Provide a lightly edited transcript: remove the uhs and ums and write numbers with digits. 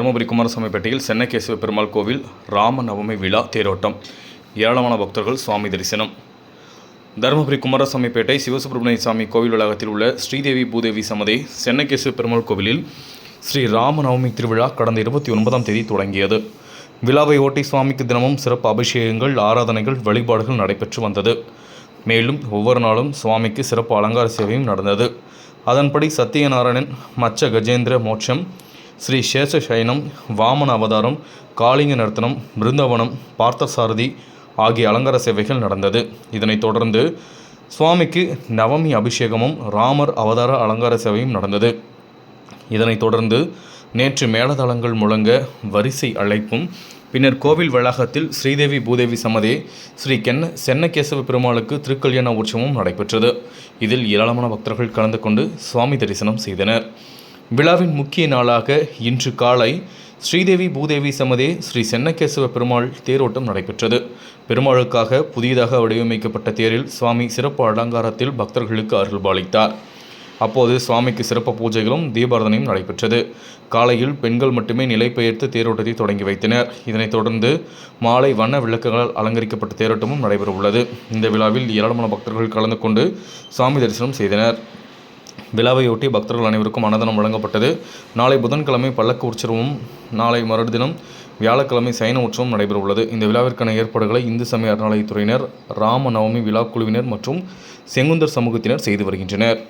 தருமபுரி குமாரசாமிப்பேட்டையில் சென்னகேசவ பெருமாள் கோவில் ராம நவமி விழா தேரோட்டம். ஏராளமான பக்தர்கள் சுவாமி தரிசனம். தருமபுரி குமாரசாமிப்பேட்டை சிவசுப்பிரமணிய சாமி கோவில் வளாகத்தில் உள்ள ஸ்ரீதேவி பூதேவி சமதி சென்னகேசவ பெருமாள் கோவிலில் ஸ்ரீ ராம நவமி திருவிழா கடந்த 29ஆம் தேதி தொடங்கியது. விழாவை ஒட்டி சுவாமிக்கு தினமும் சிறப்பு அபிஷேகங்கள், ஆராதனைகள், வழிபாடுகள் நடைபெற்று வந்தது. மேலும் ஒவ்வொரு நாளும் சுவாமிக்கு சிறப்பு அலங்கார சேவையும் நடந்தது. அதன்படி சத்தியநாராயணன், மச்ச கஜேந்திர மோட்சம், ஸ்ரீ சேஷசயனம், வாமன அவதாரம், காளிங்க நர்த்தனம், பிருந்தவனம், பார்த்தசாரதி ஆகிய அலங்கார சேவைகள் நடந்தது. இதனைத் தொடர்ந்து சுவாமிக்கு நவமி அபிஷேகமும் ராமர் அவதார அலங்கார சேவையும் நடந்தது. இதனைத் தொடர்ந்து நேற்று மேளதாளங்கள் முழங்க வரிசை அழைப்பும், பின்னர் கோவில் வளாகத்தில் ஸ்ரீதேவி பூதேவி சமதே ஸ்ரீ சென்னகேசவ பெருமாளுக்கு திருக்கல்யாண உற்சவமும் நடைபெற்றது. இதில் ஏராளமான பக்தர்கள் கலந்து கொண்டு சுவாமி தரிசனம் செய்தனர். விழாவின் முக்கிய நாளாக இன்று காலை ஸ்ரீதேவி பூதேவி சமதே ஸ்ரீ சென்னகேசவ பெருமாள் தேரோட்டம் நடைபெற்றது. பெருமாளுக்காக புதியதாக வடிவமைக்கப்பட்ட தேரில் சுவாமி சிறப்பு அலங்காரத்தில் பக்தர்களுக்கு அருள்பாலித்தார். அப்போது சுவாமிக்கு சிறப்பு பூஜைகளும் தீபாராதனையும் நடைபெற்றது. காலையில் பெண்கள் மட்டுமே நிலை பெயர்த்து தேரோட்டத்தை தொடங்கி வைத்தனர். இதனைத் தொடர்ந்து மாலை வண்ண விளக்குகளால் அலங்கரிக்கப்பட்ட தேரோட்டமும் நடைபெறவுள்ளது. இந்த விழாவில் ஏராளமான பக்தர்கள் கலந்து கொண்டு சுவாமி தரிசனம் செய்தனர். விழாவையொட்டி பக்தர்கள் அனைவருக்கும் அன்னதானம் வழங்கப்பட்டது. நாளை புதன்கிழமை பல்லக்கு உற்சவமும், நாளை மறுதினம் வியாழக்கிழமை சயன உற்சவம் நடைபெறவுள்ளது. இந்த விழாவிற்கான ஏற்பாடுகளை இந்து சமய அறநிலையத்துறையினர், ராம நவமி விழா குழுவினர் மற்றும் செங்குந்தர் சமூகத்தினர் செய்து வருகின்றனர்.